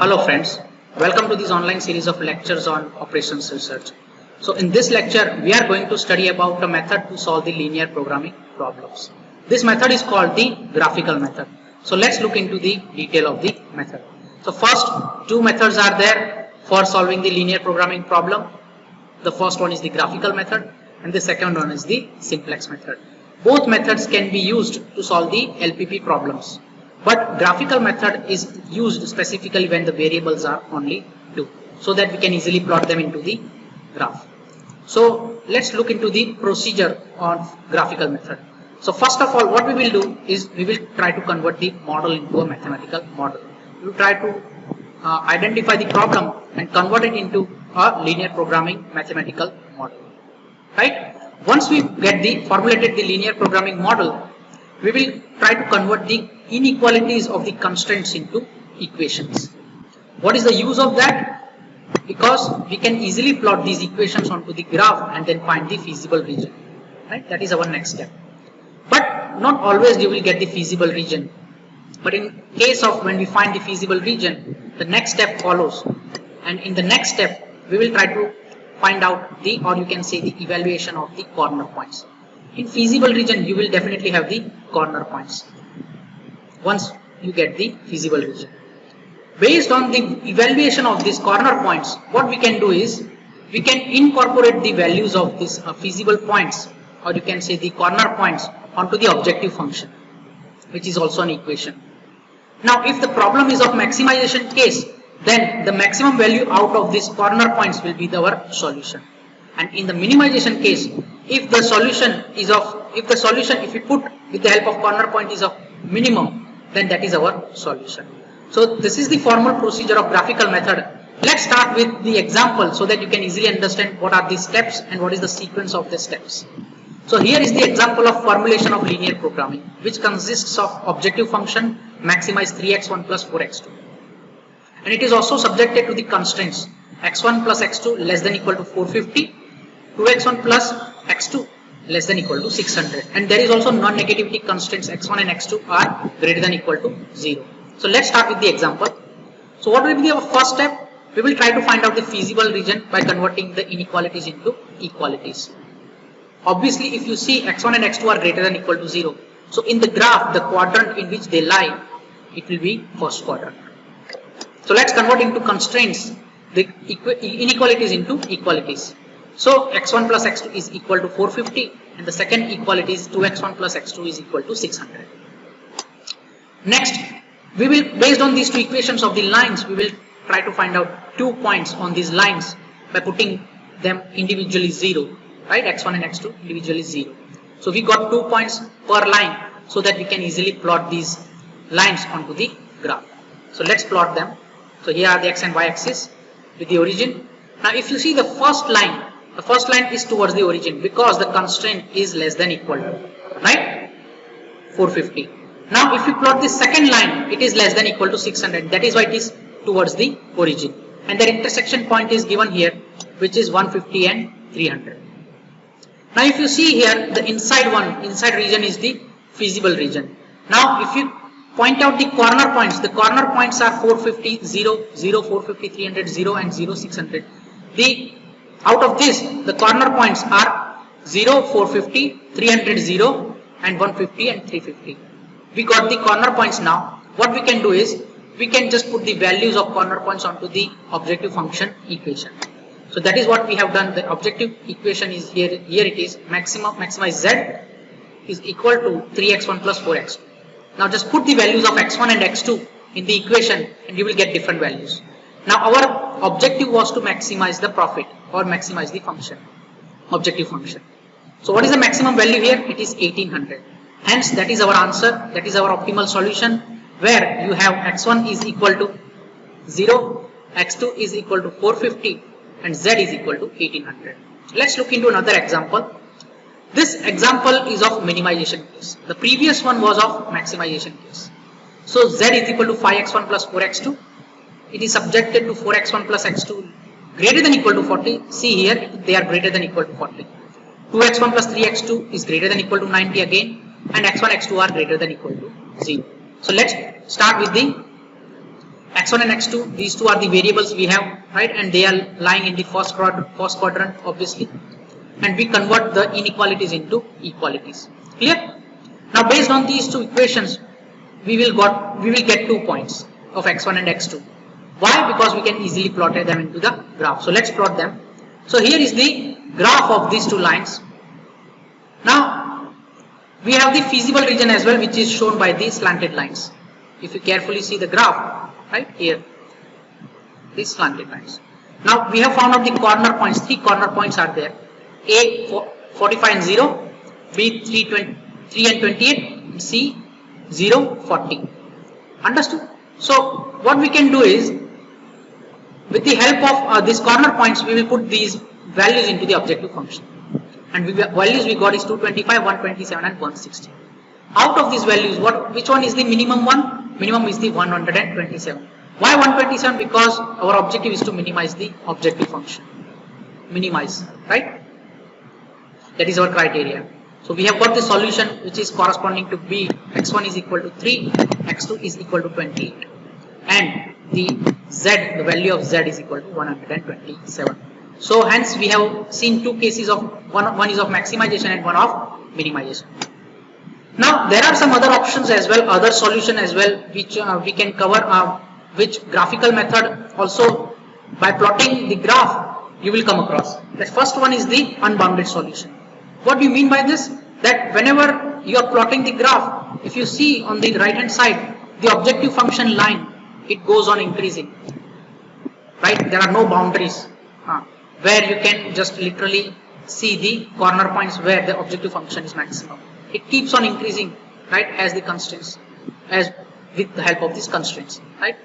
Hello friends, welcome to this online series of lectures on operations research. So in this lecture, we are going to study about a method to solve the linear programming problems. This method is called the graphical method. So let's look into the detail of the method. So first, two methods are there for solving the linear programming problem. The first one is the graphical method and the second one is the simplex method. Both methods can be used to solve the LPP problems. But graphical method is used specifically when the variables are only 2, so that we can easily plot them into the graph. So let's look into the procedure of graphical method. So first of all, what we will do is we will try to convert the model into a mathematical model. We will try to identify the problem and convert it into a linear programming mathematical model. Right? Once we get the formulated the linear programming model, we will try to convert the inequalities of the constraints into equations. What is the use of that? Because we can easily plot these equations onto the graph and then find the feasible region. Right? That is our next step. But not always you will get the feasible region. But in case of when we find the feasible region, the next step follows. And in the next step, we will try to find out the, or you can say the evaluation of the corner points. In feasible region, you will definitely have the corner points once you get the feasible region. Based on the evaluation of these corner points, what we can do is we can incorporate the values of these feasible points, or you can say the corner points, onto the objective function, which is also an equation. Now, if the problem is of maximization case, then the maximum value out of these corner points will be our solution. And in the minimization case, if the solution is of, if we put with the help of corner point is of minimum, then that is our solution. So this is the formal procedure of graphical method. Let's start with the example so that you can easily understand what are the steps and what is the sequence of the steps. So here is the example of formulation of linear programming, which consists of objective function maximize 3x1 plus 4x2. And it is also subjected to the constraints x1 plus x2 less than equal to 450, 2x1 plus x2 less than equal to 600, and there is also non-negativity constraints x1 and x2 are greater than equal to 0. So let's start with the example. So what will be our first step? We will try to find out the feasible region by converting the inequalities into equalities. Obviously, if you see x1 and x2 are greater than equal to 0, so in the graph, the quadrant in which they lie, it will be first quadrant. So let's convert into constraints the inequalities into equalities. So x1 plus x2 is equal to 450 and the second equality is 2x1 plus x2 is equal to 600. Next, we will, based on these two equations of the lines, we will try to find out 2 points on these lines by putting them individually 0, right? x1 and x2 individually 0. So we got 2 points per line so that we can easily plot these lines onto the graph. So let's plot them. So here are the x and y axis with the origin. Now if you see the first line is towards the origin because the constraint is less than equal to, right, 450. Now if you plot the second line, it is less than equal to 600. That is why it is towards the origin. And the intersection point is given here, which is 150 and 300. Now if you see here, the inside region is the feasible region. Now if you point out the corner points are 450, 0, 0, 450, 300, 0 and 0, 600. Out of this, the corner points are 0, 450, 300, 0 and 150 and 350. We got the corner points now. What we can do is, we can just put the values of corner points onto the objective function equation. So that is what we have done. The objective equation is here it is maximize z is equal to 3x1 plus 4x2. Now just put the values of x1 and x2 in the equation and you will get different values. Now our objective was to maximize the profit or maximize the function, objective function. So what is the maximum value here? It is 1800. Hence that is our answer, that is our optimal solution, where you have x1 is equal to 0, x2 is equal to 450 and z is equal to 1800. Let's look into another example. This example is of minimization case. The previous one was of maximization case. So z is equal to 5x1 plus 4x2. It is subjected to 4x1 plus x2 greater than equal to 40. See here, they are greater than equal to 40. 2x1 plus 3x2 is greater than equal to 90 again, and x1, x2 are greater than equal to 0. So let's start with the x1 and x2, these two are the variables we have, right, and they are lying in the first quadrant obviously, and we convert the inequalities into equalities. Clear? Now based on these two equations, we will get 2 points of x1 and x2. Why? Because we can easily plot them into the graph. So let's plot them. So here is the graph of these two lines. Now we have the feasible region as well, which is shown by these slanted lines. If you carefully see the graph, right here, these slanted lines. Now we have found out the corner points. 3 corner points are there. A 45 and 0, B 3 and 28, and C 0 40. Understood? So what we can do is, with the help of these corner points, we will put these values into the objective function. And the values we got is 225, 127 and 160. Out of these values, which one is the minimum one? Minimum is the 127. Why 127? Because our objective is to minimize the objective function. Minimize, right? That is our criteria. So we have got the solution which is corresponding to B. X1 is equal to 3, X2 is equal to 28. And the Z, the value of Z is equal to 127. So hence we have seen two cases of, one is of maximization and one of minimization. Now there are some other options as well, other solution as well, which we can cover, which graphical method also by plotting the graph you will come across. The first one is the unbounded solution. What do you mean by this? That whenever you are plotting the graph, if you see on the right hand side, the objective function line, it goes on increasing, right? There are no boundaries where you can just literally see the corner points where the objective function is maximum. It keeps on increasing, right, as the constraints, as with the help of these constraints, right?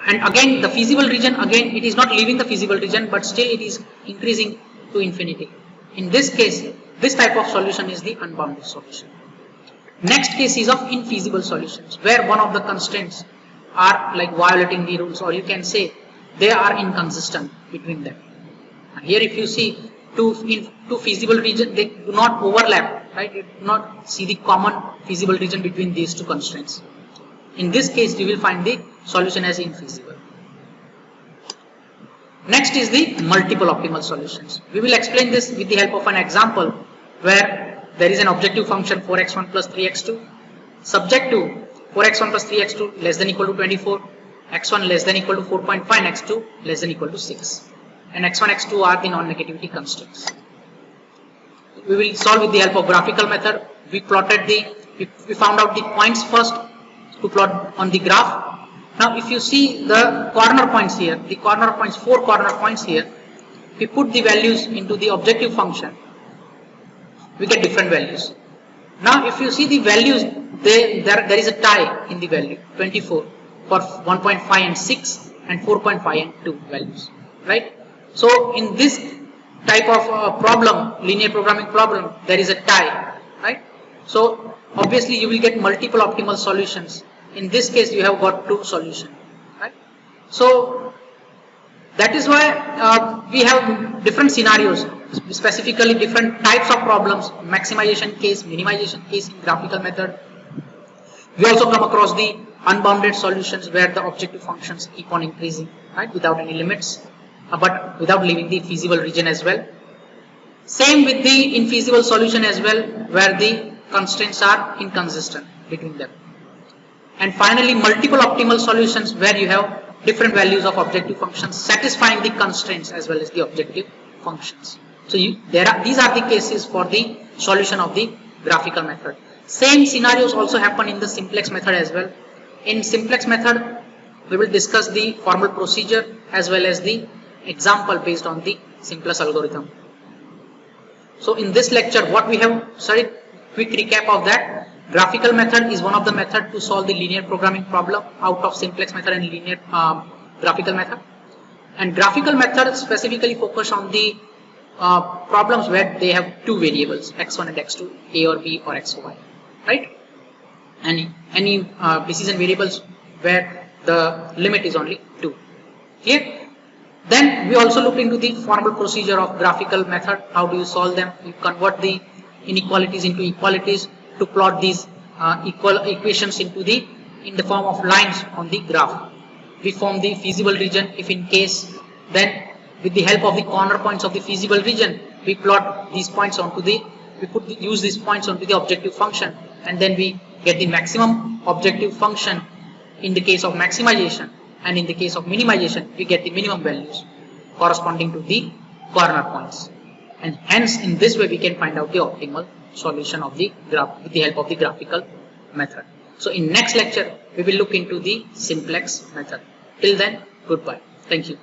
And again, the feasible region, again, it is not leaving the feasible region, but still it is increasing to infinity. In this case, this type of solution is the unbounded solution. Next case is of infeasible solutions, where one of the constraints are like violating the rules, or you can say they are inconsistent between them. And here if you see two feasible regions, they do not overlap, right? You do not see the common feasible region between these two constraints. In this case, you will find the solution as infeasible. Next is the multiple optimal solutions. We will explain this with the help of an example where there is an objective function 4x1 plus 3x2 subject to 4x1 plus 3x2 less than equal to 24, x1 less than equal to 4.5 and x2 less than equal to 6. And x1, x2 are the non-negativity constraints. We will solve with the help of graphical method. We found out the points first to plot on the graph. Now if you see the corner points here, the corner points, 4 corner points here, we put the values into the objective function, we get different values. Now if you see the values, there is a tie in the value, 24 for 1.5 and 6 and 4.5 and 2 values, right? So in this type of problem, linear programming problem, there is a tie, right? So obviously you will get multiple optimal solutions. In this case you have got 2 solutions, right? So that is why we have different scenarios, specifically different types of problems, maximization case, minimization case in graphical method. We also come across the unbounded solutions where the objective functions keep on increasing, right, without any limits, but without leaving the feasible region as well. Same with the infeasible solution as well, where the constraints are inconsistent between them. And finally, multiple optimal solutions where you have different values of objective functions satisfying the constraints as well as the objective functions. So these are the cases for the solution of the graphical method. Same scenarios also happen in the simplex method as well. In simplex method, we will discuss the formal procedure as well as the example based on the simplest algorithm. So in this lecture, what we have studied, quick recap of that. Graphical method is one of the methods to solve the linear programming problem out of simplex method and linear graphical method. And graphical method specifically focus on the problems where they have 2 variables, x1 and x2, a or b or x or y, right? Any decision variables where the limit is only 2. Clear? Then we also looked into the formal procedure of graphical method. How do you solve them? You convert the inequalities into equalities to plot these equations in the form of lines on the graph. we form the feasible region. If in case, then with the help of the corner points of the feasible region, we plot these points onto the, use these points onto the objective function, and then we get the maximum objective function in the case of maximization, and in the case of minimization, we get the minimum values corresponding to the corner points. And hence, in this way, we can find out the optimal solution of the graph with the help of the graphical method. So in next lecture, we will look into the simplex method. Till then, goodbye. Thank you.